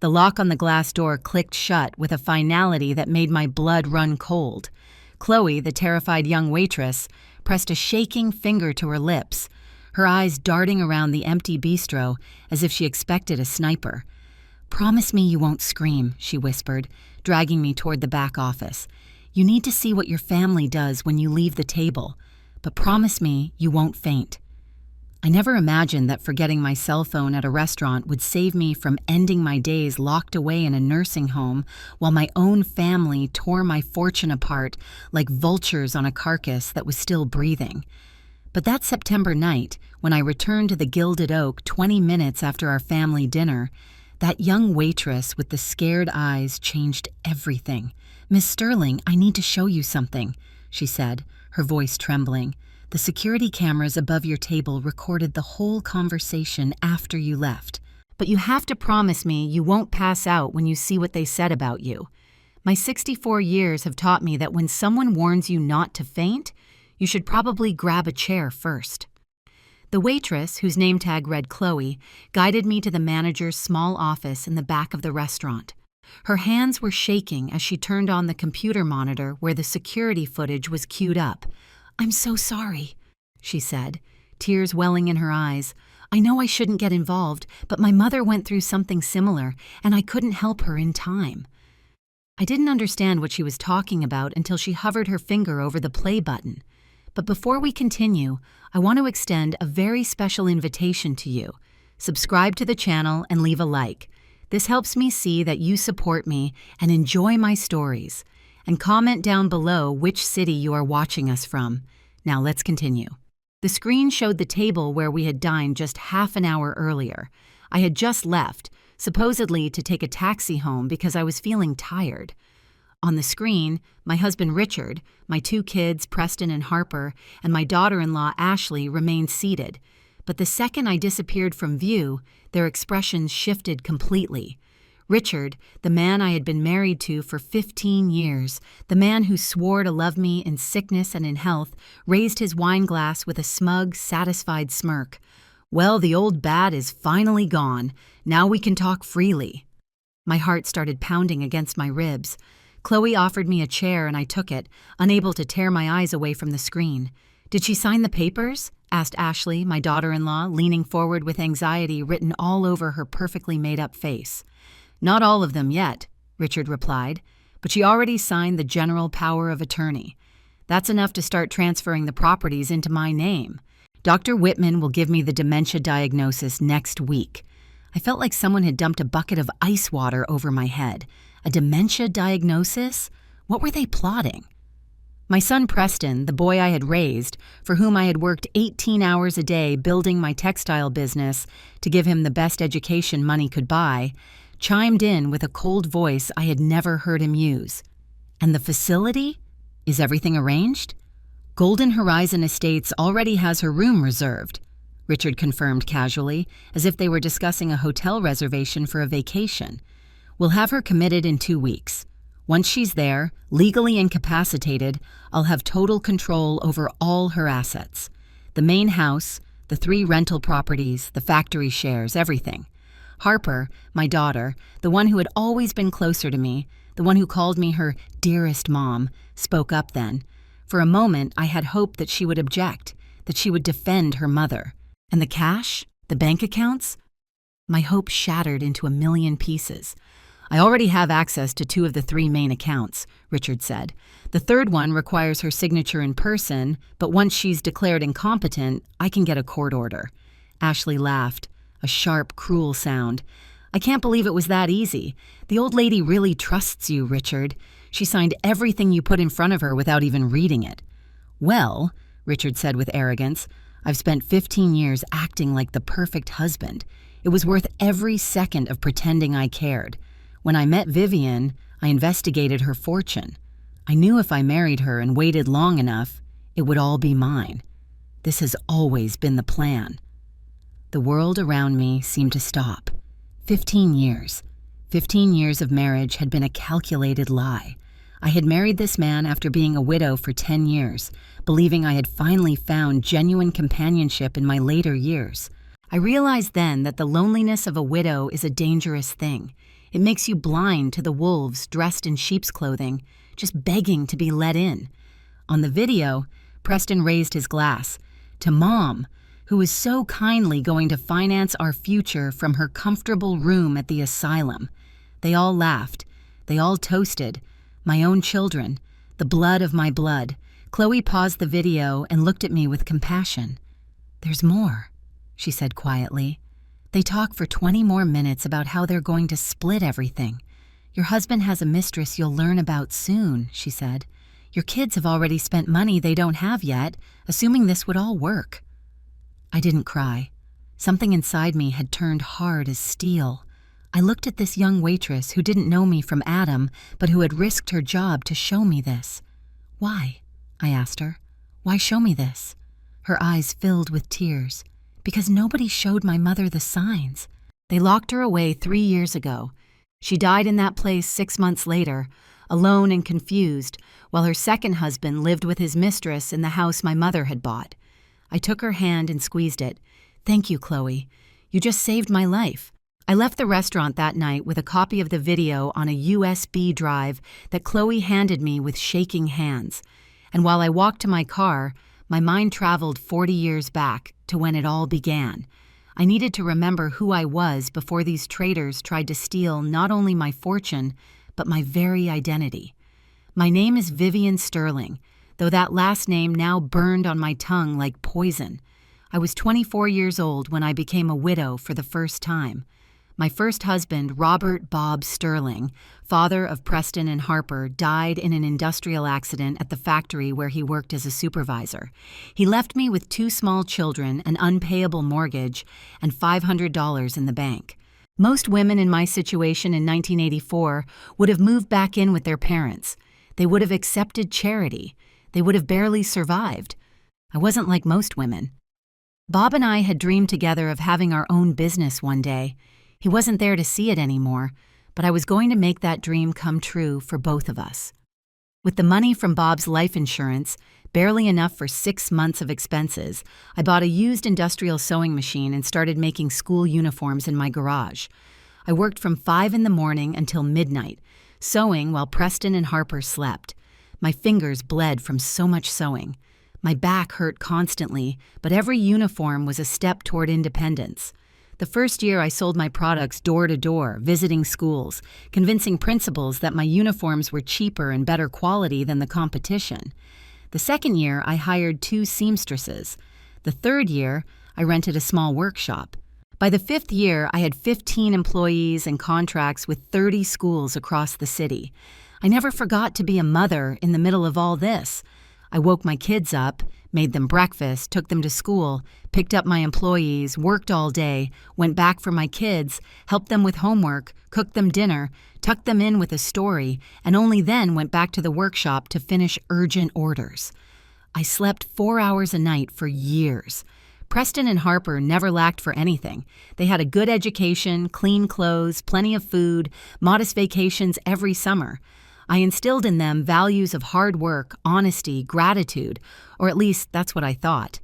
The lock on the glass door clicked shut with a finality that made my blood run cold. Chloe, the terrified young waitress, pressed a shaking finger to her lips, her eyes darting around the empty bistro as if she expected a sniper. "Promise me you won't scream," she whispered, dragging me toward the back office. "You need to see what your family does when you leave the table, but promise me you won't faint." I never imagined that forgetting my cell phone at a restaurant would save me from ending my days locked away in a nursing home while my own family tore my fortune apart like vultures on a carcass that was still breathing. But that September night, when I returned to the Gilded Oak 20 minutes after our family dinner, that young waitress with the scared eyes changed everything. "Miss Sterling, I need to show you something," she said, her voice trembling. "The security cameras above your table recorded the whole conversation after you left. But you have to promise me you won't pass out when you see what they said about you. My 64 years have taught me that when someone warns you not to faint, you should probably grab a chair first." The waitress, whose name tag read Chloe, guided me to the manager's small office in the back of the restaurant. Her hands were shaking as she turned on the computer monitor where the security footage was queued up. "I'm so sorry," she said, tears welling in her eyes. "I know I shouldn't get involved, but my mother went through something similar, and I couldn't help her in time." I didn't understand what she was talking about until she hovered her finger over the play button. But before we continue, I want to extend a very special invitation to you. Subscribe to the channel and leave a like. This helps me see that you support me and enjoy my stories. And comment down below which city you are watching us from. Now let's continue. The screen showed the table where we had dined just half an hour earlier. I had just left, supposedly to take a taxi home because I was feeling tired. On the screen, my husband Richard, my 2 kids Preston and Harper, and my daughter-in-law Ashley remained seated. But the second I disappeared from view, their expressions shifted completely. Richard, the man I had been married to for 15 years, the man who swore to love me in sickness and in health, raised his wine glass with a smug, satisfied smirk. "Well, the old bat is finally gone. Now we can talk freely." My heart started pounding against my ribs. Chloe offered me a chair and I took it, unable to tear my eyes away from the screen. "Did she sign the papers?" asked Ashley, my daughter-in-law, leaning forward with anxiety written all over her perfectly made-up face. "Not all of them yet," Richard replied, "but she already signed the general power of attorney. That's enough to start transferring the properties into my name. Dr. Whitman will give me the dementia diagnosis next week." I felt like someone had dumped a bucket of ice water over my head. A dementia diagnosis? What were they plotting? My son Preston, the boy I had raised, for whom I had worked 18 hours a day building my textile business to give him the best education money could buy, chimed in with a cold voice I had never heard him use. "And the facility? Is everything arranged?" "Golden Horizon Estates already has her room reserved," Richard confirmed casually, as if they were discussing a hotel reservation for a vacation. "We'll have her committed in 2 weeks. Once she's there, legally incapacitated, I'll have total control over all her assets. The main house, the 3 rental properties, the factory shares, everything. Harper, my daughter, the one who had always been closer to me, the one who called me her dearest mom, spoke up then. For a moment, I had hoped that she would object, that she would defend her mother. And the cash? The bank accounts? My hope shattered into a million pieces. "I already have access to 2 of the 3 main accounts," Richard said. "The third one requires her signature in person, but once she's declared incompetent, I can get a court order." Ashley laughed, a sharp, cruel sound. "I can't believe it was that easy. The old lady really trusts you, Richard. She signed everything you put in front of her without even reading it." "Well," Richard said with arrogance, "I've spent 15 years acting like the perfect husband. It was worth every second of pretending I cared. When I met Vivian, I investigated her fortune. I knew if I married her and waited long enough, it would all be mine. This has always been the plan." The world around me seemed to stop. 15 years. 15 years of marriage had been a calculated lie. I had married this man after being a widow for 10 years, believing I had finally found genuine companionship in my later years. I realized then that the loneliness of a widow is a dangerous thing. It makes you blind to the wolves dressed in sheep's clothing, just begging to be let in. On the video, Preston raised his glass to Mom, who was so kindly going to finance our future from her comfortable room at the asylum. They all laughed. They all toasted. My own children, the blood of my blood. Chloe paused the video and looked at me with compassion. "There's more," she said quietly. "They talk for 20 more minutes about how they're going to split everything. Your husband has a mistress you'll learn about soon," she said. "Your kids have already spent money they don't have yet, assuming this would all work." I didn't cry. Something inside me had turned hard as steel. I looked at this young waitress who didn't know me from Adam, but who had risked her job to show me this. "Why?" I asked her. "Why show me this?" Her eyes filled with tears. "Because nobody showed my mother the signs. They locked her away 3 years ago. She died in that place 6 months later, alone and confused, while her second husband lived with his mistress in the house my mother had bought." I took her hand and squeezed it. "Thank you, Chloe. You just saved my life." I left the restaurant that night with a copy of the video on a USB drive that Chloe handed me with shaking hands. And while I walked to my car, my mind traveled 40 years back to when it all began. I needed to remember who I was before these traitors tried to steal not only my fortune, but my very identity. My name is Vivian Sterling, though that last name now burned on my tongue like poison. I was 24 years old when I became a widow for the first time. My first husband, Robert Bob Sterling, father of Preston and Harper, died in an industrial accident at the factory where he worked as a supervisor. He left me with 2 small children, an unpayable mortgage, and $500 in the bank. Most women in my situation in 1984 would have moved back in with their parents. They would have accepted charity. They would have barely survived. I wasn't like most women. Bob and I had dreamed together of having our own business one day. He wasn't there to see it anymore, but I was going to make that dream come true for both of us. With the money from Bob's life insurance, barely enough for 6 months of expenses, I bought a used industrial sewing machine and started making school uniforms in my garage. I worked from 5 in the morning until midnight, sewing while Preston and Harper slept. My fingers bled from so much sewing. My back hurt constantly, but every uniform was a step toward independence. The first year I sold my products door to door, visiting schools, convincing principals that my uniforms were cheaper and better quality than the competition. The second year I hired 2 seamstresses. The third year I rented a small workshop. By the 5th year I had 15 employees and contracts with 30 schools across the city. I never forgot to be a mother in the middle of all this. I woke my kids up, made them breakfast, took them to school, picked up my employees, worked all day, went back for my kids, helped them with homework, cooked them dinner, tucked them in with a story, and only then went back to the workshop to finish urgent orders. I slept 4 hours a night for years. Preston and Harper never lacked for anything. They had a good education, clean clothes, plenty of food, modest vacations every summer. I instilled in them values of hard work, honesty, gratitude, or at least that's what I thought.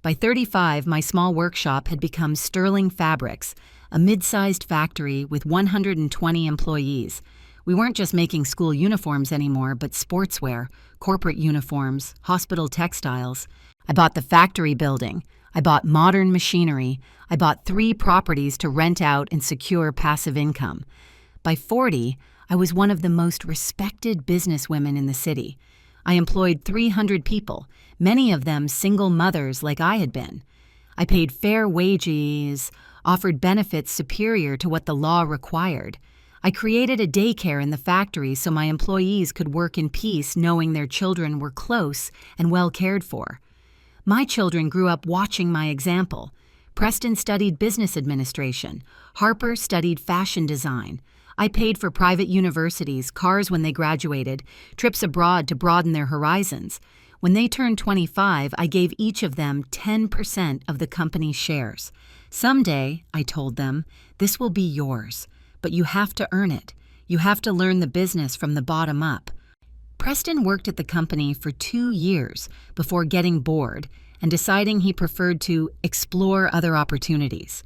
By 35, my small workshop had become Sterling Fabrics, a mid-sized factory with 120 employees. We weren't just making school uniforms anymore, but sportswear, corporate uniforms, hospital textiles. I bought the factory building. I bought modern machinery. I bought 3 properties to rent out and secure passive income. By 40, I was one of the most respected businesswomen in the city. I employed 300 people, many of them single mothers like I had been. I paid fair wages, offered benefits superior to what the law required. I created a daycare in the factory so my employees could work in peace knowing their children were close and well cared for. My children grew up watching my example. Preston studied business administration. Harper studied fashion design. I paid for private universities, cars when they graduated, trips abroad to broaden their horizons. When they turned 25, I gave each of them 10% of the company's shares. Someday, I told them, this will be yours, but you have to earn it. You have to learn the business from the bottom up. Preston worked at the company for 2 years before getting bored and deciding he preferred to explore other opportunities.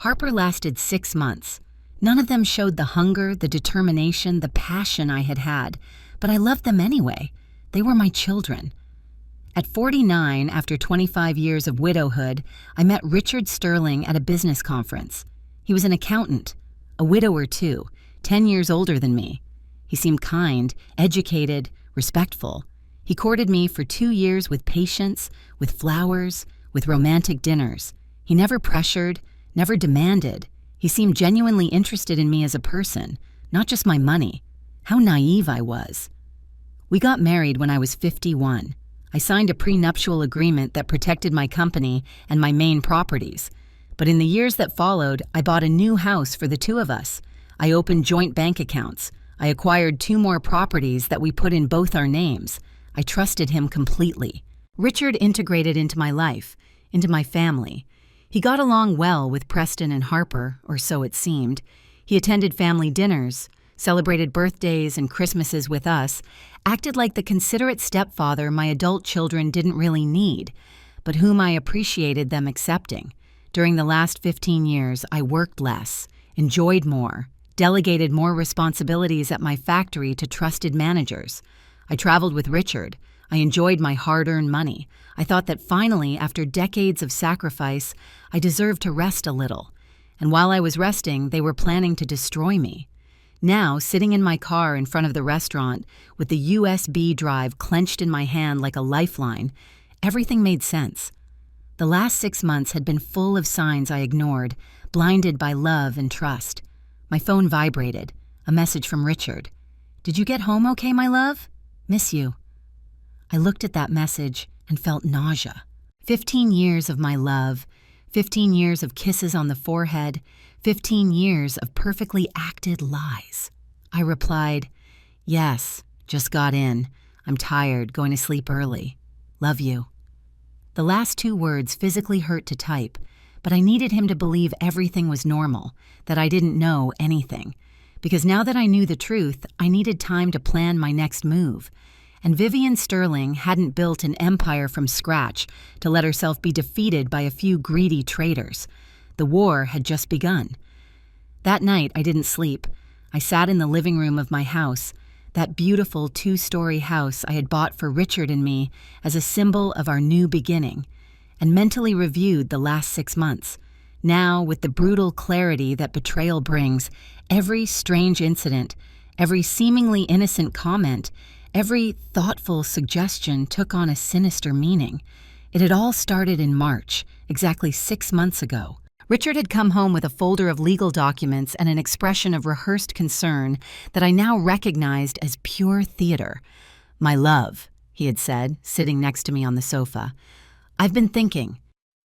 Harper lasted 6 months. None of them showed the hunger, the determination, the passion I had had, but I loved them anyway. They were my children. At 49, after 25 years of widowhood, I met Richard Sterling at a business conference. He was an accountant, a widower too, 10 years older than me. He seemed kind, educated, respectful. He courted me for 2 years with patience, with flowers, with romantic dinners. He never pressured, never demanded. He seemed genuinely interested in me as a person, not just my money. How naive I was. We got married when I was 51. I signed a prenuptial agreement that protected my company and my main properties. But in the years that followed, I bought a new house for the two of us. I opened joint bank accounts. I acquired 2 more properties that we put in both our names. I trusted him completely. Richard integrated into my life, into my family. He got along well with Preston and Harper, or so it seemed. He attended family dinners, celebrated birthdays and Christmases with us, acted like the considerate stepfather my adult children didn't really need, but whom I appreciated them accepting. During the last 15 years, I worked less, enjoyed more, delegated more responsibilities at my factory to trusted managers. I traveled with Richard. I enjoyed my hard-earned money. I thought that finally, after decades of sacrifice, I deserved to rest a little. And while I was resting, they were planning to destroy me. Now, sitting in my car in front of the restaurant, with the USB drive clenched in my hand like a lifeline, everything made sense. The last 6 months had been full of signs I ignored, blinded by love and trust. My phone vibrated. A message from Richard. "Did you get home okay, my love? Miss you." I looked at that message and felt nausea. 15 years of my love, 15 years of kisses on the forehead, 15 years of perfectly acted lies. I replied, "Yes, just got in. I'm tired, going to sleep early. Love you." The last 2 words physically hurt to type, but I needed him to believe everything was normal, that I didn't know anything. Because now that I knew the truth, I needed time to plan my next move. And Vivian Sterling hadn't built an empire from scratch to let herself be defeated by a few greedy traitors. The war had just begun. That night, I didn't sleep. I sat in the living room of my house, that beautiful 2-story house I had bought for Richard and me as a symbol of our new beginning, and mentally reviewed the last 6 months. Now, with the brutal clarity that betrayal brings, every strange incident, every seemingly innocent comment, every thoughtful suggestion took on a sinister meaning. It had all started in March, exactly 6 months ago. Richard had come home with a folder of legal documents and an expression of rehearsed concern that I now recognized as pure theater. "My love," he had said, sitting next to me on the sofa. "I've been thinking.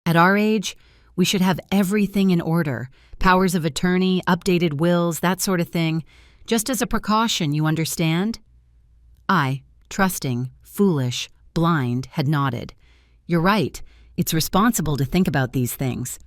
At our age, we should have everything in order. Powers of attorney, updated wills, that sort of thing. Just as a precaution, you understand?" I, trusting, foolish, blind, had nodded. "You're right. It's responsible to think about these things.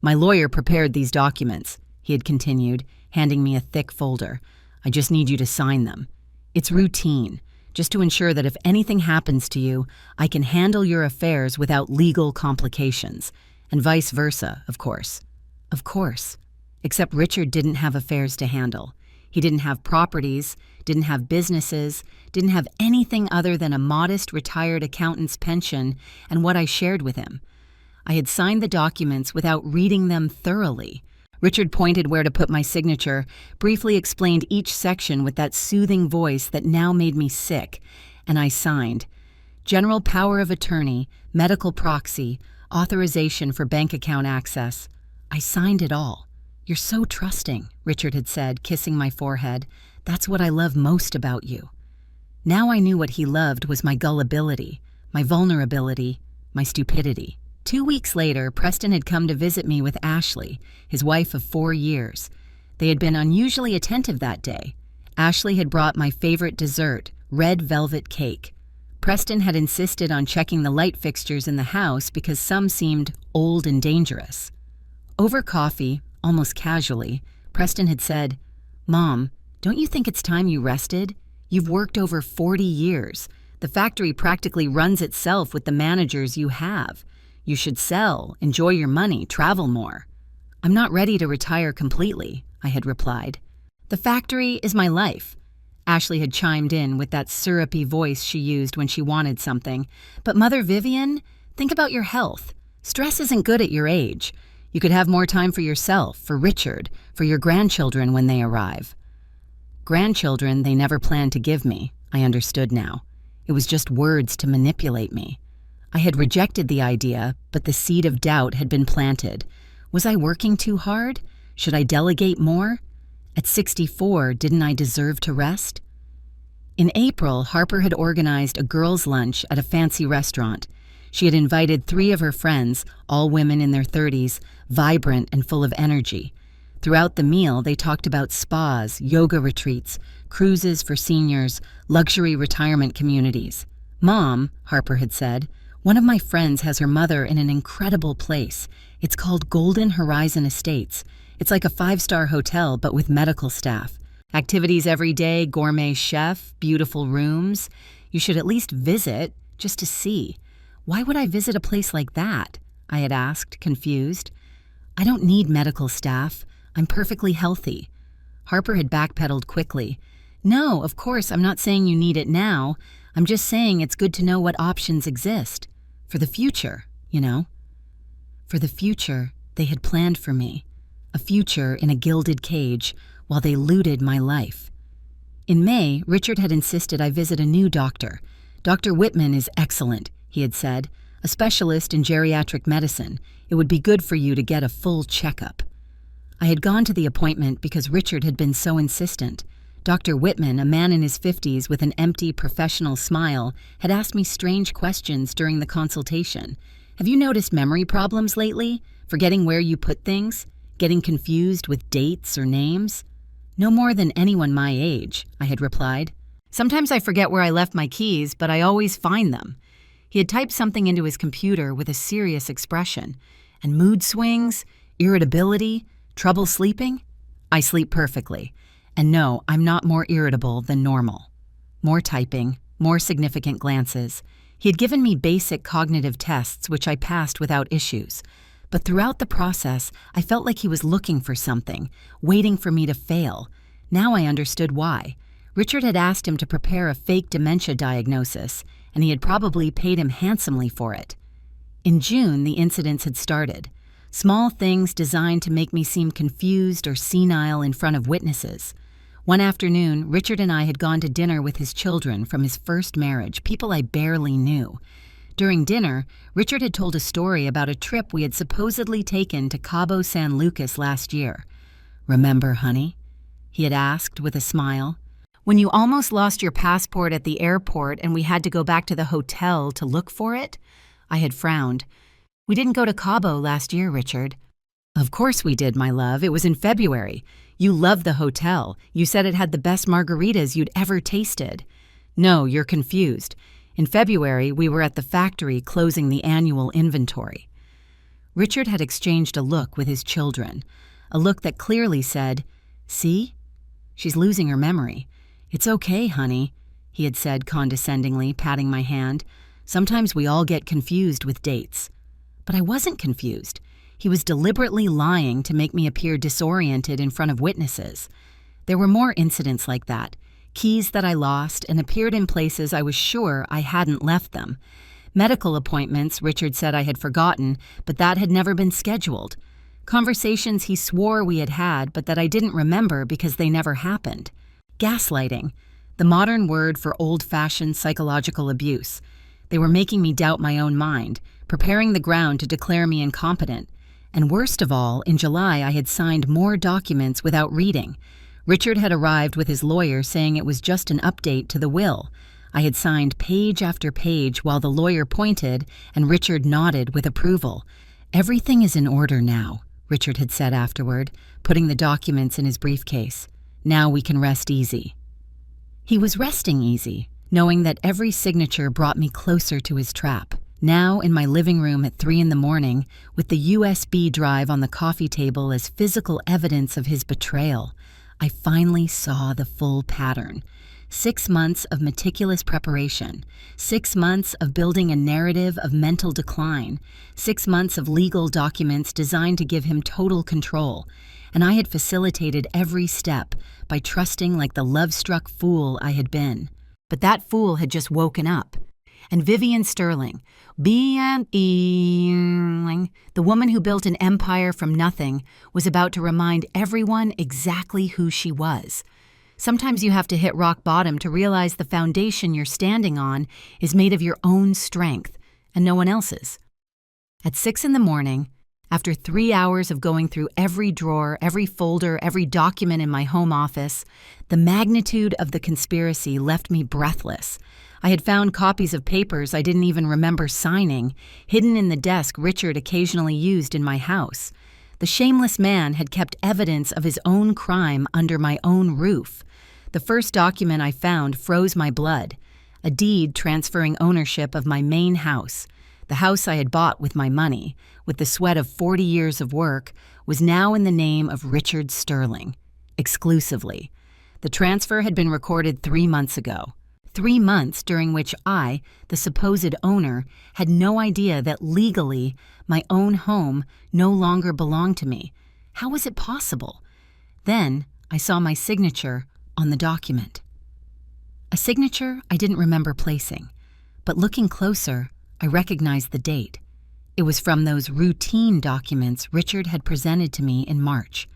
My lawyer prepared these documents," he had continued, handing me a thick folder. "I just need you to sign them. It's routine, just to ensure that if anything happens to you, I can handle your affairs without legal complications. And vice versa, of course." Of course. Except Richard didn't have affairs to handle. He didn't have properties, didn't have businesses, didn't have anything other than a modest retired accountant's pension and what I shared with him. I had signed the documents without reading them thoroughly. Richard pointed where to put my signature, briefly explained each section with that soothing voice that now made me sick, and I signed. General power of attorney, medical proxy, authorization for bank account access. I signed it all. "You're so trusting," Richard had said, kissing my forehead. "That's what I love most about you." Now I knew what he loved was my gullibility, my vulnerability, my stupidity. 2 weeks later, Preston had come to visit me with Ashley, his wife of 4 years. They had been unusually attentive that day. Ashley had brought my favorite dessert, red velvet cake. Preston had insisted on checking the light fixtures in the house because some seemed old and dangerous. Over coffee, almost casually, Preston had said, "Mom, don't you think it's time you rested? You've worked over 40 years. The factory practically runs itself with the managers you have. You should sell, enjoy your money, travel more." "I'm not ready to retire completely," I had replied. The factory is my life. Ashley had chimed in with that syrupy voice she used when she wanted something. But Mother Vivian, think about your health. Stress isn't good at your age. You could have more time for yourself, for Richard, for your grandchildren when they arrive. Grandchildren they never planned to give me, I understood now. It was just words to manipulate me. I had rejected the idea, but the seed of doubt had been planted. Was I working too hard? Should I delegate more? At 64, didn't I deserve to rest? In April, Harper had organized a girls' lunch at a fancy restaurant. She had invited 3 of her friends, all women in their 30s, vibrant and full of energy. Throughout the meal, they talked about spas, yoga retreats, cruises for seniors, luxury retirement communities. Mom, Harper had said, one of my friends has her mother in an incredible place. It's called Golden Horizon Estates. It's like a 5-star hotel, but with medical staff. Activities every day, gourmet chef, beautiful rooms. You should at least visit, just to see. Why would I visit a place like that? I had asked, confused. I don't need medical staff. I'm perfectly healthy. Harper had backpedaled quickly. No, of course, I'm not saying you need it now. I'm just saying it's good to know what options exist. For the future, you know. For the future, they had planned for me. A future in a gilded cage while they looted my life. In May, Richard had insisted I visit a new doctor. Dr. Whitman is excellent, he had said, a specialist in geriatric medicine. It would be good for you to get a full checkup. I had gone to the appointment because Richard had been so insistent. Dr. Whitman, a man in his 50s with an empty professional smile, had asked me strange questions during the consultation. Have you noticed memory problems lately? Forgetting where you put things? Getting confused with dates or names? No more than anyone my age, I had replied. Sometimes I forget where I left my keys, but I always find them. He had typed something into his computer with a serious expression. And mood swings, irritability, trouble sleeping? I sleep perfectly. And no, I'm not more irritable than normal. More typing, more significant glances. He had given me basic cognitive tests, which I passed without issues. But throughout the process, I felt like he was looking for something, waiting for me to fail. Now I understood why. Richard had asked him to prepare a fake dementia diagnosis, and he had probably paid him handsomely for it. In June, the incidents had started. Small things designed to make me seem confused or senile in front of witnesses. One afternoon, Richard and I had gone to dinner with his children from his first marriage, people I barely knew. During dinner, Richard had told a story about a trip we had supposedly taken to Cabo San Lucas last year. Remember, honey? He had asked with a smile. When you almost lost your passport at the airport and we had to go back to the hotel to look for it? I had frowned. We didn't go to Cabo last year, Richard. Of course we did, my love. It was in February. You loved the hotel. You said it had the best margaritas you'd ever tasted. No, you're confused. In February, we were at the factory closing the annual inventory. Richard had exchanged a look with his children, a look that clearly said, "See? She's losing her memory. It's okay, honey," he had said condescendingly, patting my hand. Sometimes we all get confused with dates. But I wasn't confused. He was deliberately lying to make me appear disoriented in front of witnesses. There were more incidents like that. Keys that I lost and appeared in places I was sure I hadn't left them. Medical appointments Richard said I had forgotten, but that had never been scheduled. Conversations he swore we had had, but that I didn't remember because they never happened. Gaslighting, the modern word for old-fashioned psychological abuse. They were making me doubt my own mind, preparing the ground to declare me incompetent. And worst of all, in July I had signed more documents without reading. Richard had arrived with his lawyer saying it was just an update to the will. I had signed page after page while the lawyer pointed and Richard nodded with approval. Everything is in order now, Richard had said afterward, putting the documents in his briefcase. Now we can rest easy. He was resting easy, knowing that every signature brought me closer to his trap. Now, in my living room at 3 a.m, with the USB drive on the coffee table as physical evidence of his betrayal, I finally saw the full pattern. 6 months of meticulous preparation, 6 months of building a narrative of mental decline, 6 months of legal documents designed to give him total control, and I had facilitated every step by trusting like the love-struck fool I had been. But that fool had just woken up. And Vivian Sterling, the woman who built an empire from nothing, was about to remind everyone exactly who she was. Sometimes you have to hit rock bottom to realize the foundation you're standing on is made of your own strength and no one else's. At 6 a.m, after 3 hours of going through every drawer, every folder, every document in my home office, the magnitude of the conspiracy left me breathless. I had found copies of papers I didn't even remember signing, hidden in the desk Richard occasionally used in my house. The shameless man had kept evidence of his own crime under my own roof. The first document I found froze my blood, a deed transferring ownership of my main house. The house I had bought with my money, with the sweat of 40 years of work, was now in the name of Richard Sterling, exclusively. The transfer had been recorded 3 months ago. 3 months during which I, the supposed owner, had no idea that legally my own home no longer belonged to me. How was it possible? Then I saw my signature on the document. A signature I didn't remember placing, but looking closer, I recognized the date. It was from those routine documents Richard had presented to me in March.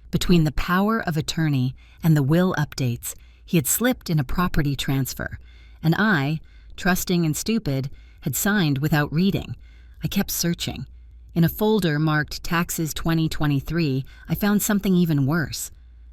Between the power of attorney and the will updates, he had slipped in a property transfer, and I, trusting and stupid, had signed without reading. I kept searching. In a folder marked Taxes 2023, I found something even worse.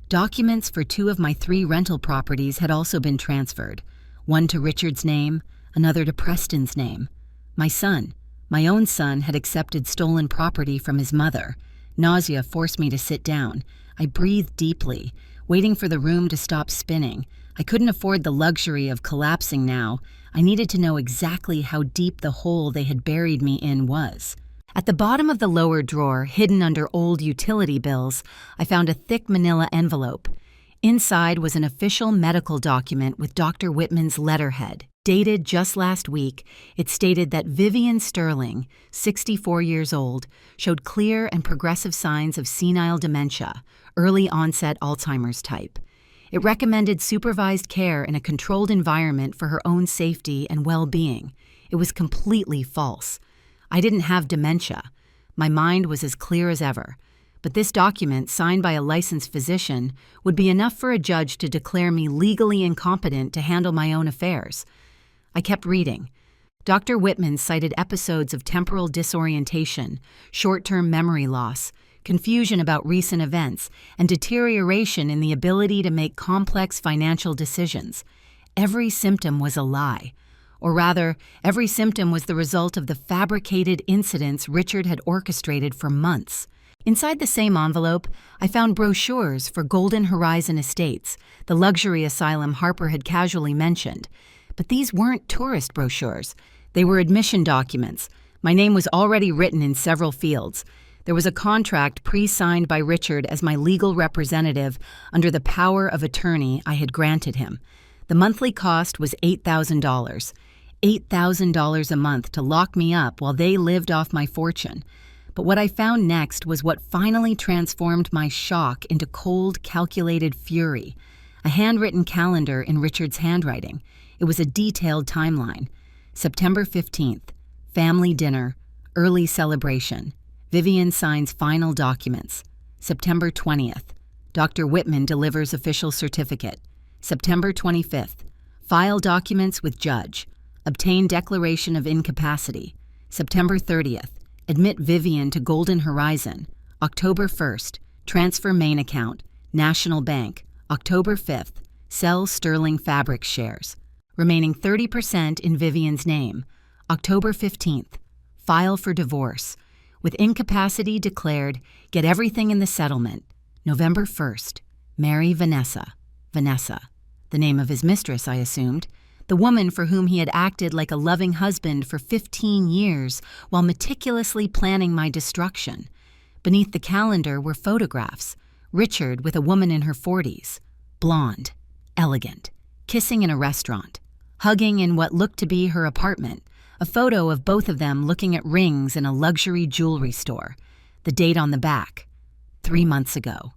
Documents for 2 of my 3 rental properties had also been transferred, one to Richard's name, another to Preston's name. My son, my own son, had accepted stolen property from his mother. Nausea forced me to sit down. I breathed deeply, waiting for the room to stop spinning. I couldn't afford the luxury of collapsing now. I needed to know exactly how deep the hole they had buried me in was. At the bottom of the lower drawer, hidden under old utility bills, I found a thick manila envelope. Inside was an official medical document with Dr. Whitman's letterhead. Dated just last week, it stated that Vivian Sterling, 64 years old, showed clear and progressive signs of senile dementia, early onset Alzheimer's type. It recommended supervised care in a controlled environment for her own safety and well-being. It was completely false. I didn't have dementia. My mind was as clear as ever. But this document, signed by a licensed physician, would be enough for a judge to declare me legally incompetent to handle my own affairs. I kept reading. Dr. Whitman cited episodes of temporal disorientation, short-term memory loss, confusion about recent events, and deterioration in the ability to make complex financial decisions. Every symptom was a lie. Or rather, every symptom was the result of the fabricated incidents Richard had orchestrated for months. Inside the same envelope, I found brochures for Golden Horizon Estates, the luxury asylum Harper had casually mentioned. But these weren't tourist brochures. They were admission documents. My name was already written in several fields. There was a contract pre-signed by Richard as my legal representative under the power of attorney I had granted him. The monthly cost was $8,000. $8,000 a month to lock me up while they lived off my fortune. But what I found next was what finally transformed my shock into cold, calculated fury. A handwritten calendar in Richard's handwriting. It was a detailed timeline. September 15th, family dinner, early celebration. Vivian signs final documents. September 20th, Dr. Whitman delivers official certificate. September 25th, file documents with judge. Obtain declaration of incapacity. September 30th, admit Vivian to Golden Horizon. October 1st, transfer main account, National Bank. October 5th, sell Sterling Fabrics shares. Remaining 30% in Vivian's name. October 15th, file for divorce. With incapacity declared, get everything in the settlement. November 1st, marry Vanessa. Vanessa, the name of his mistress, I assumed. The woman for whom he had acted like a loving husband for 15 years while meticulously planning my destruction. Beneath the calendar were photographs. Richard with a woman in her 40s, blonde, elegant, kissing in a restaurant, hugging in what looked to be her apartment, a photo of both of them looking at rings in a luxury jewelry store. The date on the back, 3 months ago.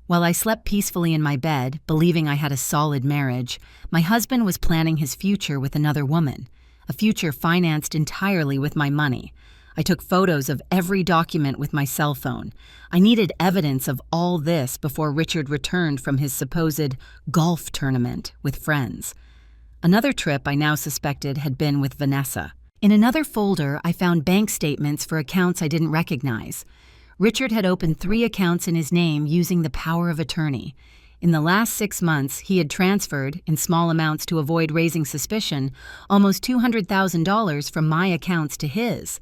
While I slept peacefully in my bed, believing I had a solid marriage, my husband was planning his future with another woman, a future financed entirely with my money. I took photos of every document with my cell phone. I needed evidence of all this before Richard returned from his supposed golf tournament with friends. Another trip I now suspected had been with Vanessa. In another folder, I found bank statements for accounts I didn't recognize. Richard had opened 3 accounts in his name using the power of attorney. In the last 6 months, he had transferred, in small amounts to avoid raising suspicion, almost $200,000 from my accounts to his.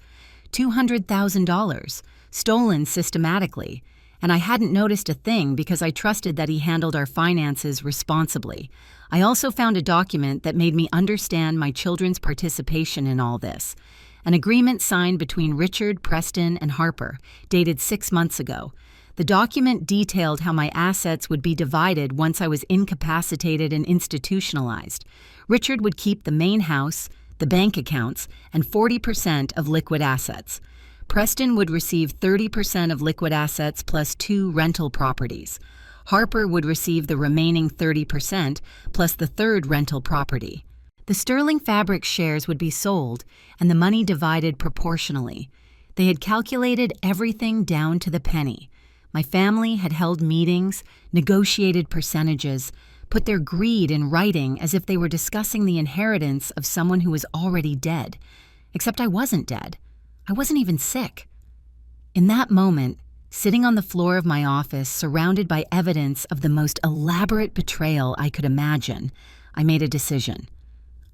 $200,000, stolen systematically. And I hadn't noticed a thing because I trusted that he handled our finances responsibly. I also found a document that made me understand my children's participation in all this. An agreement signed between Richard, Preston, and Harper, dated 6 months ago. The document detailed how my assets would be divided once I was incapacitated and institutionalized. Richard would keep the main house, the bank accounts, and 40% of liquid assets. Preston would receive 30% of liquid assets plus 2 rental properties. Harper would receive the remaining 30% plus the 3rd rental property. The Sterling Fabric shares would be sold and the money divided proportionally. They had calculated everything down to the penny. My family had held meetings, negotiated percentages, put their greed in writing as if they were discussing the inheritance of someone who was already dead. Except I wasn't dead. I wasn't even sick. In that moment, sitting on the floor of my office, surrounded by evidence of the most elaborate betrayal I could imagine, I made a decision.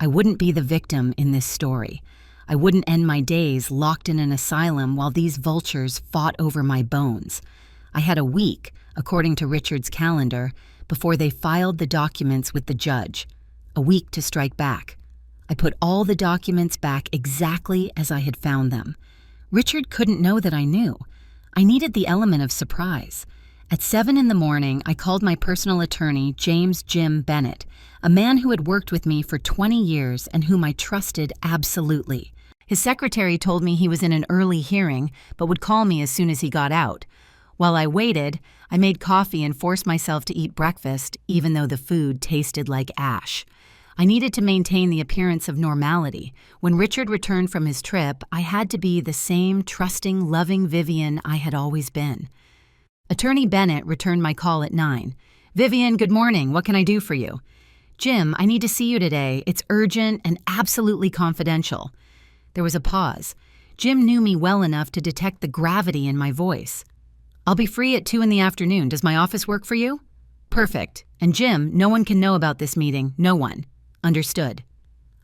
I wouldn't be the victim in this story. I wouldn't end my days locked in an asylum while these vultures fought over my bones. I had a week, according to Richard's calendar, before they filed the documents with the judge. A week to strike back. I put all the documents back exactly as I had found them. Richard couldn't know that I knew. I needed the element of surprise. At 7 in the morning, I called my personal attorney, James Jim Bennett, a man who had worked with me for 20 years and whom I trusted absolutely. His secretary told me he was in an early hearing, but would call me as soon as he got out. While I waited, I made coffee and forced myself to eat breakfast, even though the food tasted like ash. I needed to maintain the appearance of normality. When Richard returned from his trip, I had to be the same trusting, loving Vivian I had always been. Attorney Bennett returned my call at 9. "Vivian, good morning. What can I do for you?" "Jim, I need to see you today. It's urgent and absolutely confidential." There was a pause. Jim knew me well enough to detect the gravity in my voice. "I'll be free at 2 in the afternoon. Does my office work for you?" "Perfect. And Jim, no one can know about this meeting. No one." "Understood."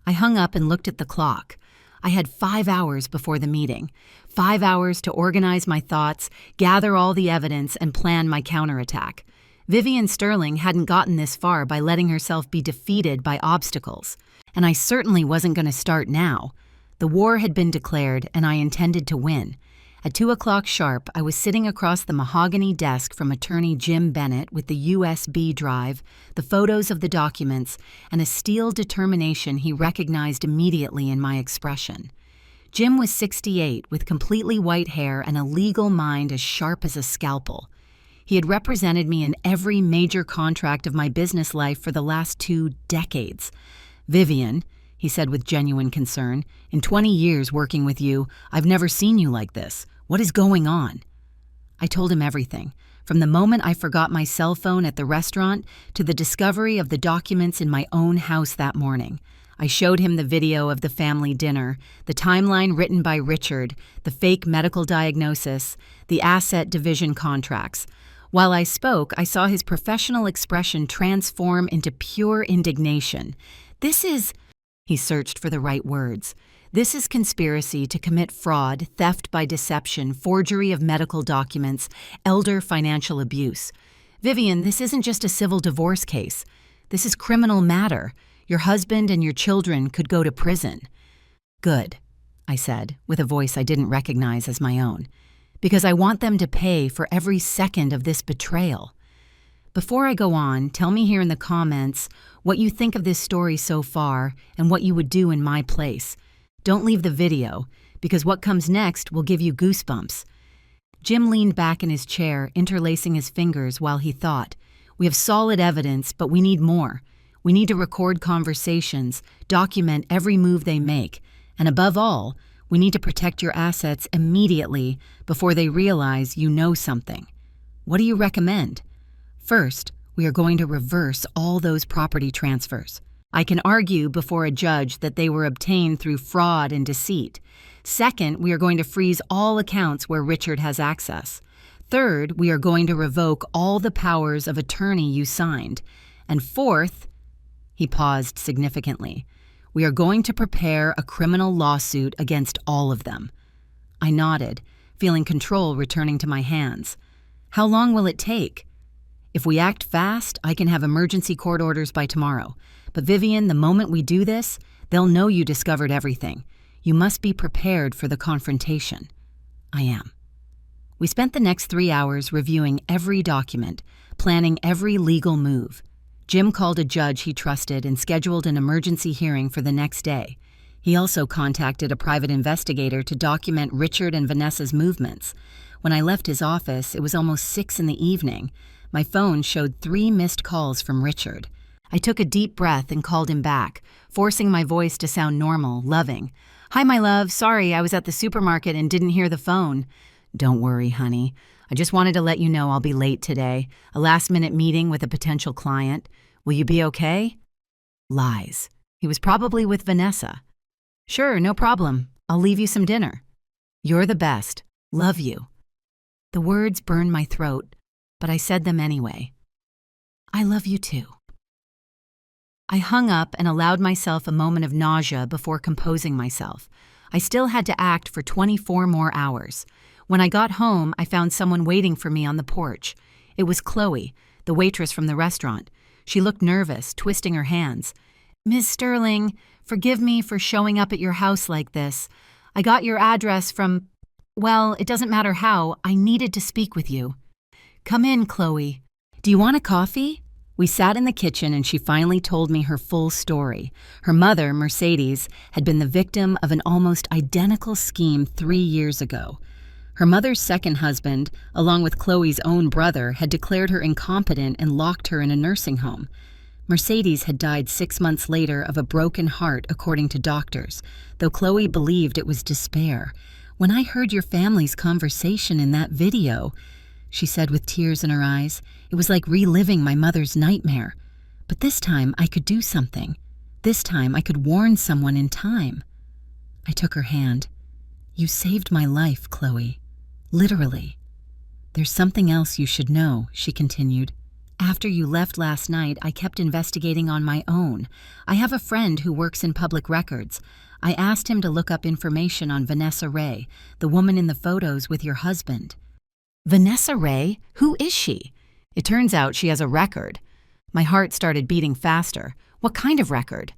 I hung up and looked at the clock. I had 5 hours before the meeting. 5 hours to organize my thoughts, gather all the evidence, and plan my counterattack. Vivian Sterling hadn't gotten this far by letting herself be defeated by obstacles. And I certainly wasn't going to start now. The war had been declared, and I intended to win. At 2 o'clock sharp, I was sitting across the mahogany desk from attorney Jim Bennett with the USB drive, the photos of the documents, and a steel determination he recognized immediately in my expression. Jim was 68, with completely white hair and a legal mind as sharp as a scalpel. He had represented me in every major contract of my business life for the last 2 decades. "Vivian," he said with genuine concern, "in 20 years working with you, I've never seen you like this. What is going on?" I told him everything, from the moment I forgot my cell phone at the restaurant to the discovery of the documents in my own house that morning. I showed him the video of the family dinner, the timeline written by Richard, the fake medical diagnosis, the asset division contracts. While I spoke, I saw his professional expression transform into pure indignation. "This is—" He searched for the right words. "This is conspiracy to commit fraud, theft by deception, forgery of medical documents, elder financial abuse. Vivian, this isn't just a civil divorce case. This is criminal matter. Your husband and your children could go to prison." "Good," I said, with a voice I didn't recognize as my own, "because I want them to pay for every second of this betrayal." Before I go on, tell me here in the comments what you think of this story so far and what you would do in my place. Don't leave the video, because what comes next will give you goosebumps. Jim leaned back in his chair, interlacing his fingers while he thought. We have solid evidence, but we need more. We need to record conversations, document every move they make, and above all, we need to protect your assets immediately before they realize you know something. What do you recommend? First, we are going to reverse all those property transfers. I can argue before a judge that they were obtained through fraud and deceit. Second, we are going to freeze all accounts where Richard has access. Third, we are going to revoke all the powers of attorney you signed. And fourth, he paused significantly, we are going to prepare a criminal lawsuit against all of them. I nodded, feeling control returning to my hands. How long will it take? If we act fast, I can have emergency court orders by tomorrow. But Vivian, the moment we do this, they'll know you discovered everything. You must be prepared for the confrontation. I am. We spent the next 3 hours reviewing every document, planning every legal move. Jim called a judge he trusted and scheduled an emergency hearing for the next day. He also contacted a private investigator to document Richard and Vanessa's movements. When I left his office, it was almost 6 in the evening. My phone showed 3 missed calls from Richard. I took a deep breath and called him back, forcing my voice to sound normal, loving. Hi, my love. Sorry, I was at the supermarket and didn't hear the phone. Don't worry, honey. I just wanted to let you know I'll be late today. A last-minute meeting with a potential client. Will you be okay? Lies. He was probably with Vanessa. Sure, no problem. I'll leave you some dinner. You're the best. Love you. The words burned my throat, but I said them anyway. I love you too. I hung up and allowed myself a moment of nausea before composing myself. I still had to act for 24 more hours. When I got home, I found someone waiting for me on the porch. It was Chloe, the waitress from the restaurant. She looked nervous, twisting her hands. Ms. Sterling, forgive me for showing up at your house like this. I got your address from... Well, it doesn't matter how. I needed to speak with you. Come in, Chloe. Do you want a coffee? We sat in the kitchen and she finally told me her full story. Her mother, Mercedes, had been the victim of an almost identical scheme 3 years ago. Her mother's second husband, along with Chloe's own brother, had declared her incompetent and locked her in a nursing home. Mercedes had died 6 months later of a broken heart, according to doctors, though Chloe believed it was despair. When I heard your family's conversation in that video, she said with tears in her eyes, it was like reliving my mother's nightmare. But this time I could do something. This time I could warn someone in time. I took her hand. You saved my life, Chloe. Literally. There's something else you should know, she continued. After you left last night, I kept investigating on my own. I have a friend who works in public records. I asked him to look up information on Vanessa Ray, the woman in the photos with your husband. Vanessa Ray? Who is she? It turns out she has a record. My heart started beating faster. What kind of record?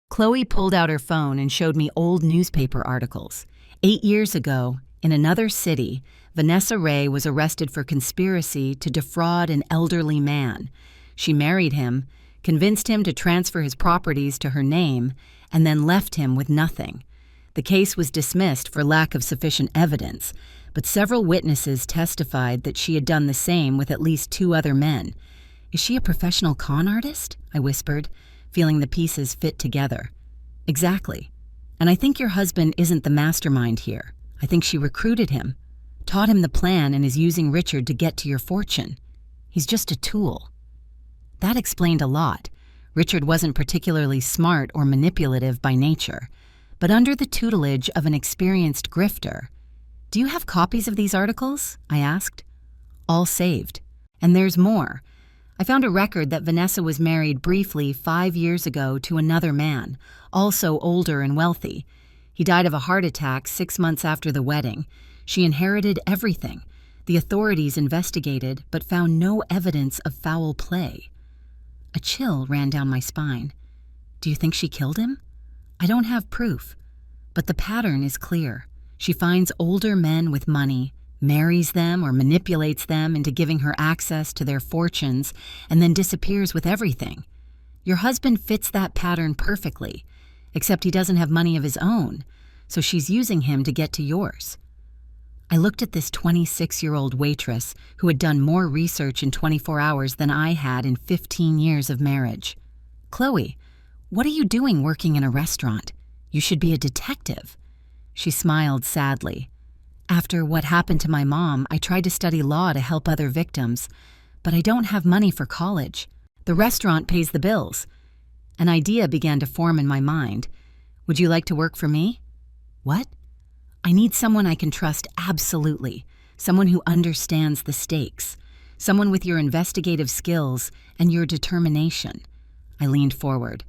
Chloe pulled out her phone and showed me old newspaper articles. 8 years ago, in another city, Vanessa Ray was arrested for conspiracy to defraud an elderly man. She married him, convinced him to transfer his properties to her name, and then left him with nothing. The case was dismissed for lack of sufficient evidence, but several witnesses testified that she had done the same with at least 2 other men. Is she a professional con artist? I whispered, feeling the pieces fit together. Exactly. And I think your husband isn't the mastermind here. I think she recruited him, taught him the plan, and is using Richard to get to your fortune. He's just a tool. That explained a lot. Richard wasn't particularly smart or manipulative by nature, but under the tutelage of an experienced grifter. Do you have copies of these articles? I asked. All saved. And there's more. I found a record that Vanessa was married briefly 5 years ago to another man, also older and wealthy. He died of a heart attack 6 months after the wedding. She inherited everything. The authorities investigated, but found no evidence of foul play. A chill ran down my spine. Do you think she killed him? I don't have proof, but the pattern is clear. She finds older men with money, marries them or manipulates them into giving her access to their fortunes, and then disappears with everything. Your husband fits that pattern perfectly, except he doesn't have money of his own, so she's using him to get to yours. I looked at this 26-year-old waitress who had done more research in 24 hours than I had in 15 years of marriage. "Chloe, what are you doing working in a restaurant? You should be a detective." She smiled sadly. "After what happened to my mom, I tried to study law to help other victims, but I don't have money for college. The restaurant pays the bills." An idea began to form in my mind. "Would you like to work for me?" "What?" "I need someone I can trust absolutely, someone who understands the stakes, someone with your investigative skills and your determination." I leaned forward.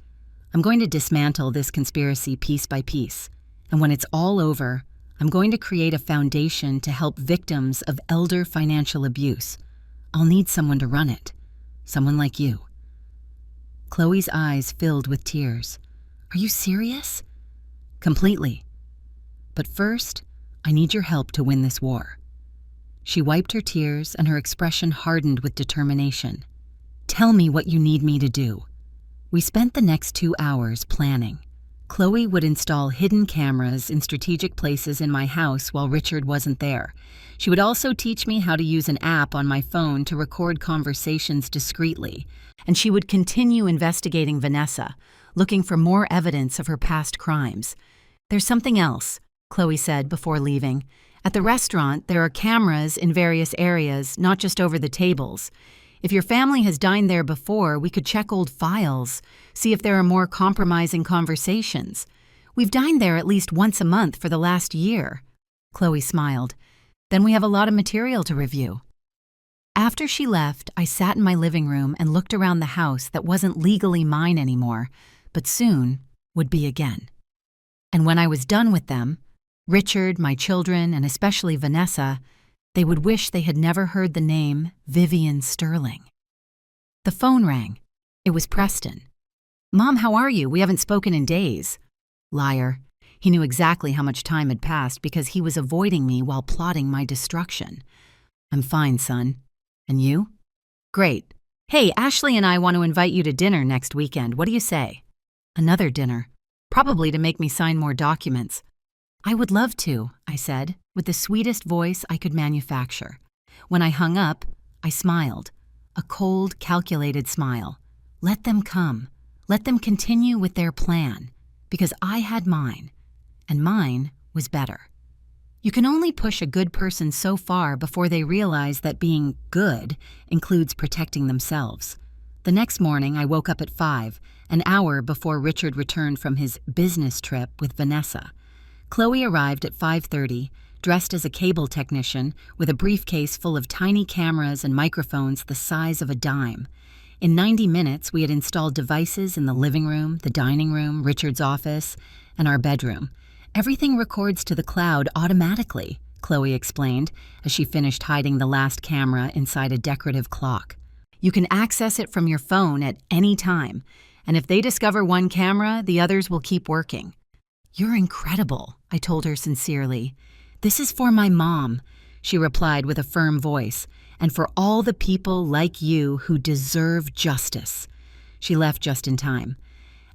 "I'm going to dismantle this conspiracy piece by piece, and when it's all over, I'm going to create a foundation to help victims of elder financial abuse. I'll need someone to run it, someone like you." Chloe's eyes filled with tears. "Are you serious?" "Completely. But first, I need your help to win this war." She wiped her tears and her expression hardened with determination. "Tell me what you need me to do." We spent the next 2 hours planning. Chloe would install hidden cameras in strategic places in my house while Richard wasn't there. She would also teach me how to use an app on my phone to record conversations discreetly, and she would continue investigating Vanessa, looking for more evidence of her past crimes. "There's something else," Chloe said before leaving. "At the restaurant, there are cameras in various areas, not just over the tables. If your family has dined there before, we could check old files, see if there are more compromising conversations. We've dined there at least once a month for the last year." Chloe smiled. "Then we have a lot of material to review." After she left, I sat in my living room and looked around the house that wasn't legally mine anymore, but soon would be again. And when I was done with them, Richard, my children, and especially Vanessa, they would wish they had never heard the name Vivian Sterling. The phone rang. It was Preston. "Mom, how are you? We haven't spoken in days." Liar. He knew exactly how much time had passed because he was avoiding me while plotting my destruction. "I'm fine, son. And you?" "Great. Hey, Ashley and I want to invite you to dinner next weekend. What do you say?" "Another dinner. Probably to make me sign more documents." "I would love to," I said, with the sweetest voice I could manufacture. When I hung up, I smiled. A cold, calculated smile. Let them come. Let them continue with their plan. Because I had mine. And mine was better. You can only push a good person so far before they realize that being good includes protecting themselves. The next morning, I woke up at 5, an hour before Richard returned from his business trip with Vanessa. Chloe arrived at 5:30, dressed as a cable technician, with a briefcase full of tiny cameras and microphones the size of a dime. In 90 minutes, we had installed devices in the living room, the dining room, Richard's office, and our bedroom. "Everything records to the cloud automatically," Chloe explained as she finished hiding the last camera inside a decorative clock. "You can access it from your phone at any time, and if they discover one camera, the others will keep working." "You're incredible," I told her sincerely. "This is for my mom," she replied with a firm voice, "and for all the people like you who deserve justice." She left just in time.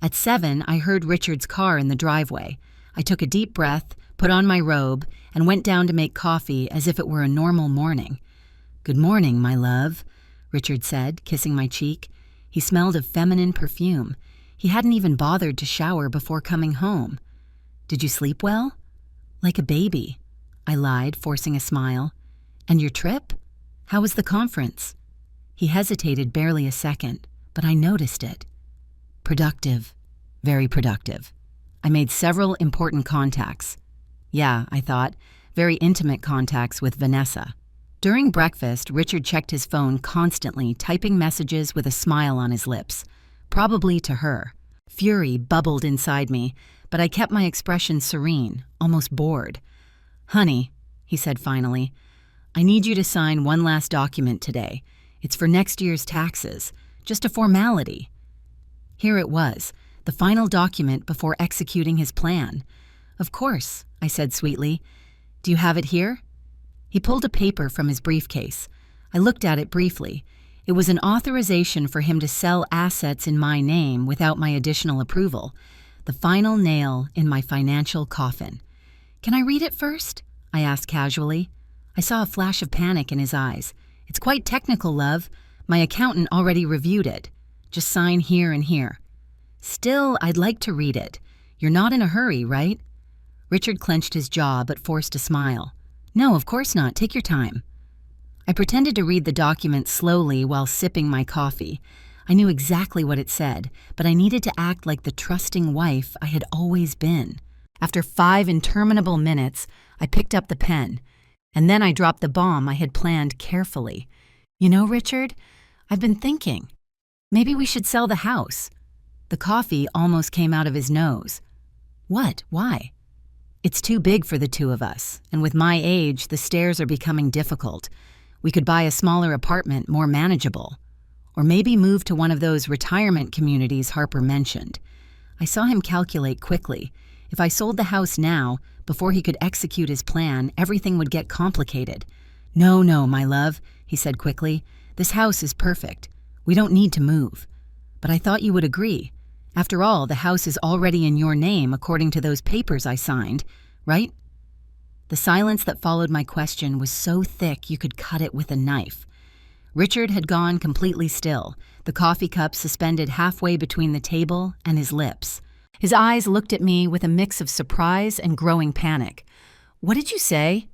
At 7, I heard Richard's car in the driveway. I took a deep breath, put on my robe, and went down to make coffee as if it were a normal morning. "Good morning, my love," Richard said, kissing my cheek. He smelled of feminine perfume. He hadn't even bothered to shower before coming home. "Did you sleep well?" "Like a baby," I lied, forcing a smile. "And your trip? How was the conference?" He hesitated barely a second, but I noticed it. "Productive. Very productive. I made several important contacts." Yeah, I thought, very intimate contacts with Vanessa. During breakfast, Richard checked his phone constantly, typing messages with a smile on his lips. Probably to her. Fury bubbled inside me, but I kept my expression serene, almost bored. "Honey," he said finally, "I need you to sign one last document today. It's for next year's taxes. Just a formality." Here it was, the final document before executing his plan. "Of course," I said sweetly. "Do you have it here?" He pulled a paper from his briefcase. I looked at it briefly. It was an authorization for him to sell assets in my name without my additional approval. The final nail in my financial coffin. "Can I read it first?" I asked casually. I saw a flash of panic in his eyes. It's quite technical, love. My accountant already reviewed it. Just sign here and here. Still, I'd like to read it. You're not in a hurry, right? Richard clenched his jaw but forced a smile. No, of course not. Take your time. I pretended to read the document slowly while sipping my coffee. I knew exactly what it said, but I needed to act like the trusting wife I had always been. After 5 interminable minutes, I picked up the pen, and then I dropped the bomb I had planned carefully. You know, Richard, I've been thinking. Maybe we should sell the house. The coffee almost came out of his nose. What? Why? It's too big for the two of us, and with my age, the stairs are becoming difficult. We could buy a smaller apartment, more manageable. Or maybe move to one of those retirement communities Harper mentioned. I saw him calculate quickly. If I sold the house now, before he could execute his plan, everything would get complicated. No, my love, he said quickly. This house is perfect. We don't need to move. But I thought you would agree. After all, the house is already in your name according to those papers I signed, right? The silence that followed my question was so thick you could cut it with a knife. Richard had gone completely still, the coffee cup suspended halfway between the table and his lips. His eyes looked at me with a mix of surprise and growing panic. What did you say?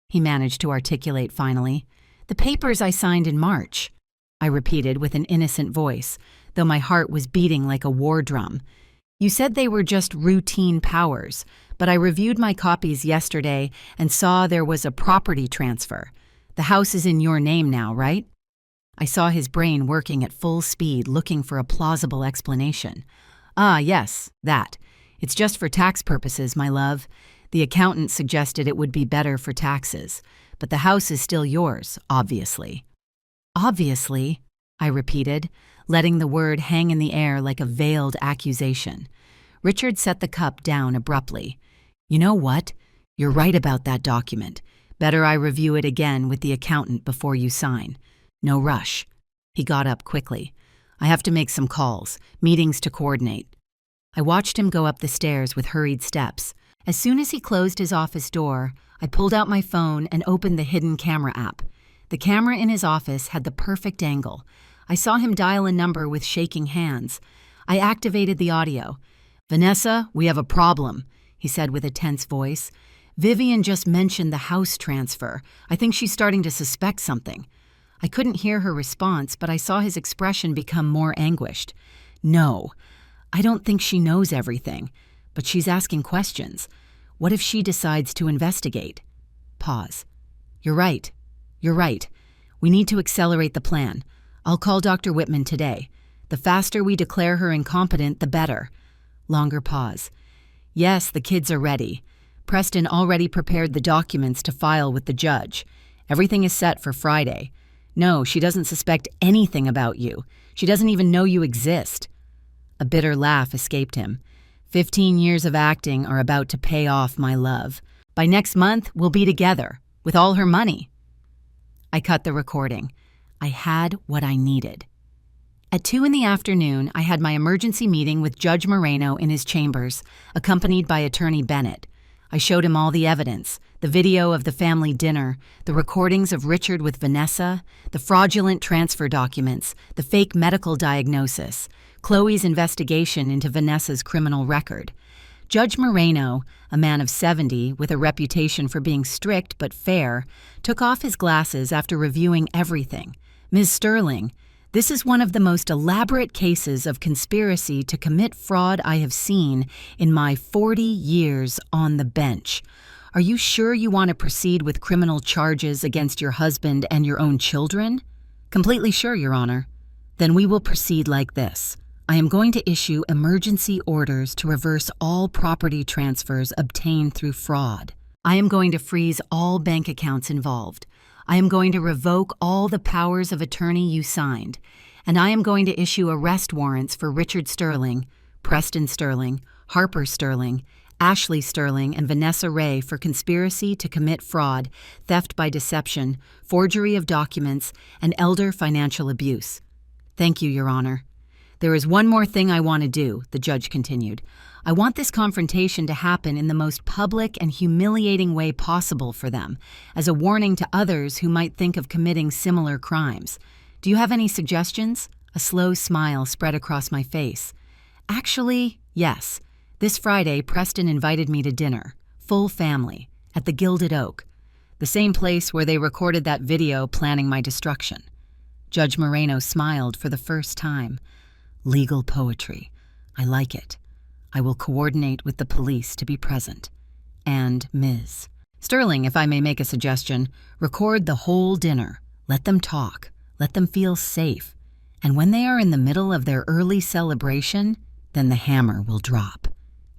He managed to articulate finally. The papers I signed in March, I repeated with an innocent voice, though my heart was beating like a war drum. You said they were just routine powers, but I reviewed my copies yesterday and saw there was a property transfer. The house is in your name now, right? I saw his brain working at full speed, looking for a plausible explanation. Ah, yes, that. It's just for tax purposes, my love. The accountant suggested it would be better for taxes, but the house is still yours, obviously. Obviously, I repeated, letting the word hang in the air like a veiled accusation. Richard set the cup down abruptly. You know what? You're right about that document. Better I review it again with the accountant before you sign. No rush. He got up quickly. I have to make some calls, meetings to coordinate. I watched him go up the stairs with hurried steps. As soon as he closed his office door, I pulled out my phone and opened the hidden camera app. The camera in his office had the perfect angle. I saw him dial a number with shaking hands. I activated the audio. Vanessa, we have a problem, he said with a tense voice. Vivian just mentioned the house transfer. I think she's starting to suspect something. I couldn't hear her response, but I saw his expression become more anguished. No, I don't think she knows everything, but she's asking questions. What if she decides to investigate? Pause. You're right. We need to accelerate the plan. I'll call Dr. Whitman today. The faster we declare her incompetent, the better. Longer pause. Yes, the kids are ready. Preston already prepared the documents to file with the judge. Everything is set for Friday. No, she doesn't suspect anything about you. She doesn't even know you exist. A bitter laugh escaped him. 15 years of acting are about to pay off, my love. By next month, we'll be together, with all her money. I cut the recording. I had what I needed. At 2 p.m, I had my emergency meeting with Judge Moreno in his chambers, accompanied by Attorney Bennett. I showed him all the evidence, the video of the family dinner, the recordings of Richard with Vanessa, the fraudulent transfer documents, the fake medical diagnosis, Chloe's investigation into Vanessa's criminal record. Judge Moreno, a man of 70 with a reputation for being strict but fair, took off his glasses after reviewing everything. Ms. Sterling, this is one of the most elaborate cases of conspiracy to commit fraud I have seen in my 40 years on the bench. Are you sure you want to proceed with criminal charges against your husband and your own children? Completely sure, Your Honor. Then we will proceed like this. I am going to issue emergency orders to reverse all property transfers obtained through fraud. I am going to freeze all bank accounts involved. I am going to revoke all the powers of attorney you signed, and I am going to issue arrest warrants for Richard Sterling, Preston Sterling, Harper Sterling, Ashley Sterling, and Vanessa Ray for conspiracy to commit fraud, theft by deception, forgery of documents, and elder financial abuse. Thank you, Your Honor. "There is one more thing I want to do," the judge continued. "I want this confrontation to happen in the most public and humiliating way possible for them, as a warning to others who might think of committing similar crimes. Do you have any suggestions?" A slow smile spread across my face. "Actually, yes. This Friday, Preston invited me to dinner, full family, at the Gilded Oak, the same place where they recorded that video planning my destruction." Judge Moreno smiled for the first time. "Legal poetry. I like it. I will coordinate with the police to be present. And Ms. Sterling, if I may make a suggestion, record the whole dinner. Let them talk. Let them feel safe. And when they are in the middle of their early celebration, then the hammer will drop."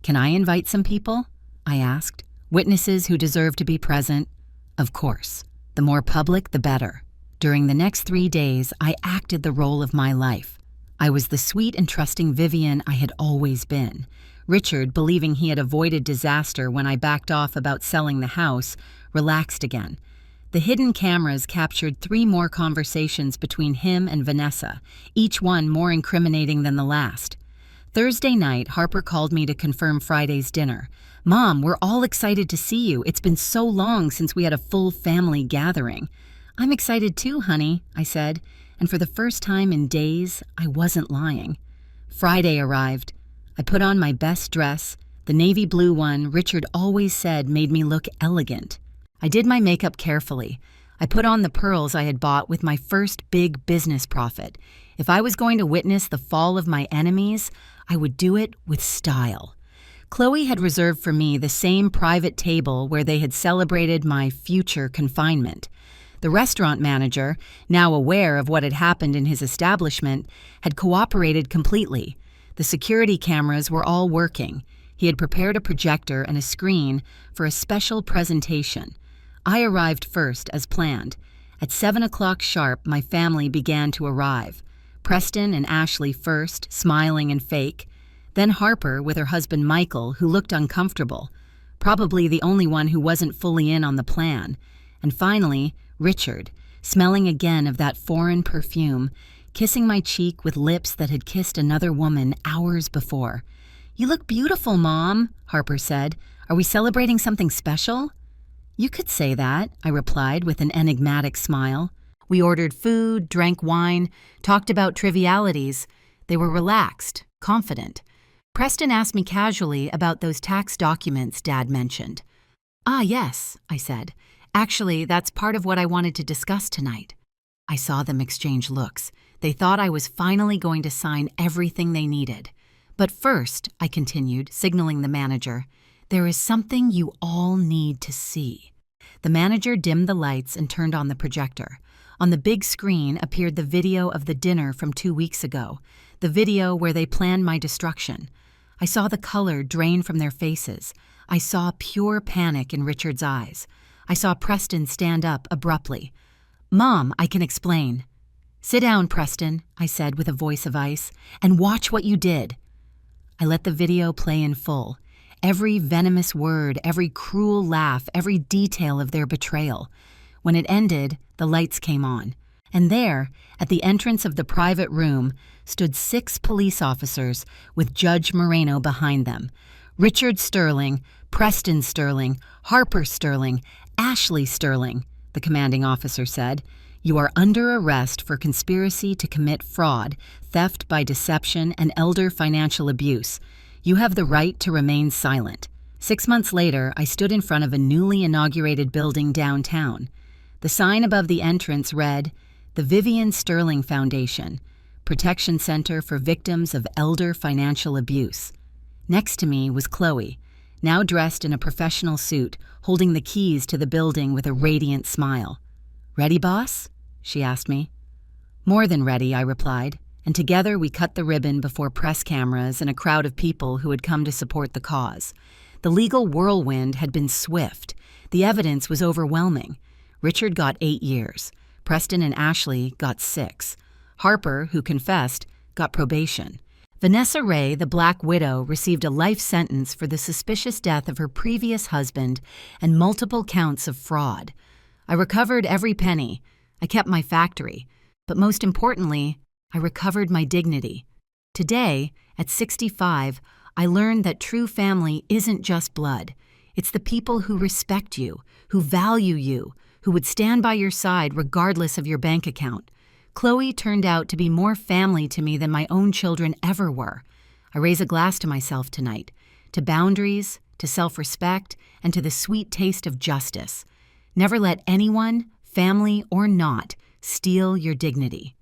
"Can I invite some people?" I asked. "Witnesses who deserve to be present?" "Of course. The more public, the better." During the next 3 days, I acted the role of my life. I was the sweet and trusting Vivian I had always been. Richard, believing he had avoided disaster when I backed off about selling the house, relaxed again. The hidden cameras captured 3 more conversations between him and Vanessa, each one more incriminating than the last. Thursday night, Harper called me to confirm Friday's dinner. "Mom, we're all excited to see you. It's been so long since we had a full family gathering." "I'm excited too, honey," I said, and for the first time in days, I wasn't lying. Friday arrived. I put on my best dress, the navy blue one Richard always said made me look elegant. I did my makeup carefully. I put on the pearls I had bought with my first big business profit. If I was going to witness the fall of my enemies, I would do it with style. Chloe had reserved for me the same private table where they had celebrated my future confinement. The restaurant manager, now aware of what had happened in his establishment, had cooperated completely. The security cameras were all working. He had prepared a projector and a screen for a special presentation. I arrived first, as planned. At 7 o'clock sharp, my family began to arrive. Preston and Ashley first, smiling and fake. Then Harper with her husband Michael, who looked uncomfortable, probably the only one who wasn't fully in on the plan. And finally, Richard, smelling again of that foreign perfume, kissing my cheek with lips that had kissed another woman hours before. "You look beautiful, Mom," Harper said. "Are we celebrating something special?" "You could say that," I replied with an enigmatic smile. We ordered food, drank wine, talked about trivialities. They were relaxed, confident. Preston asked me casually about those tax documents Dad mentioned. "Ah, yes," I said. "Actually, that's part of what I wanted to discuss tonight." I saw them exchange looks. They thought I was finally going to sign everything they needed. "But first," I continued, signaling the manager, "there is something you all need to see." The manager dimmed the lights and turned on the projector. On the big screen appeared the video of the dinner from 2 weeks ago, the video where they planned my destruction. I saw the color drain from their faces. I saw pure panic in Richard's eyes. I saw Preston stand up abruptly. "Mom, I can explain." "Sit down, Preston," I said with a voice of ice, "and watch what you did." I let the video play in full. Every venomous word, every cruel laugh, every detail of their betrayal. When it ended, the lights came on. And there, at the entrance of the private room, stood 6 police officers with Judge Moreno behind them. Richard Sterling, Preston Sterling, Harper Sterling, Ashley Sterling, the commanding officer said. "You are under arrest for conspiracy to commit fraud, theft by deception, and elder financial abuse. You have the right to remain silent." 6 months later, I stood in front of a newly inaugurated building downtown. The sign above the entrance read, "The Vivian Sterling Foundation, Protection Center for Victims of Elder Financial Abuse." Next to me was Chloe, now dressed in a professional suit, holding the keys to the building with a radiant smile. "Ready, boss?" she asked me. "More than ready," I replied, and together we cut the ribbon before press cameras and a crowd of people who had come to support the cause. The legal whirlwind had been swift. The evidence was overwhelming. Richard got 8 years. Preston and Ashley got 6. Harper, who confessed, got probation. Vanessa Ray, the Black Widow, received a life sentence for the suspicious death of her previous husband and multiple counts of fraud. I recovered every penny. I kept my factory. But most importantly, I recovered my dignity. Today, at 65, I learned that true family isn't just blood. It's the people who respect you, who value you, who would stand by your side regardless of your bank account. Chloe turned out to be more family to me than my own children ever were. I raise a glass to myself tonight, to boundaries, to self-respect, and to the sweet taste of justice. Never let anyone, family or not, steal your dignity.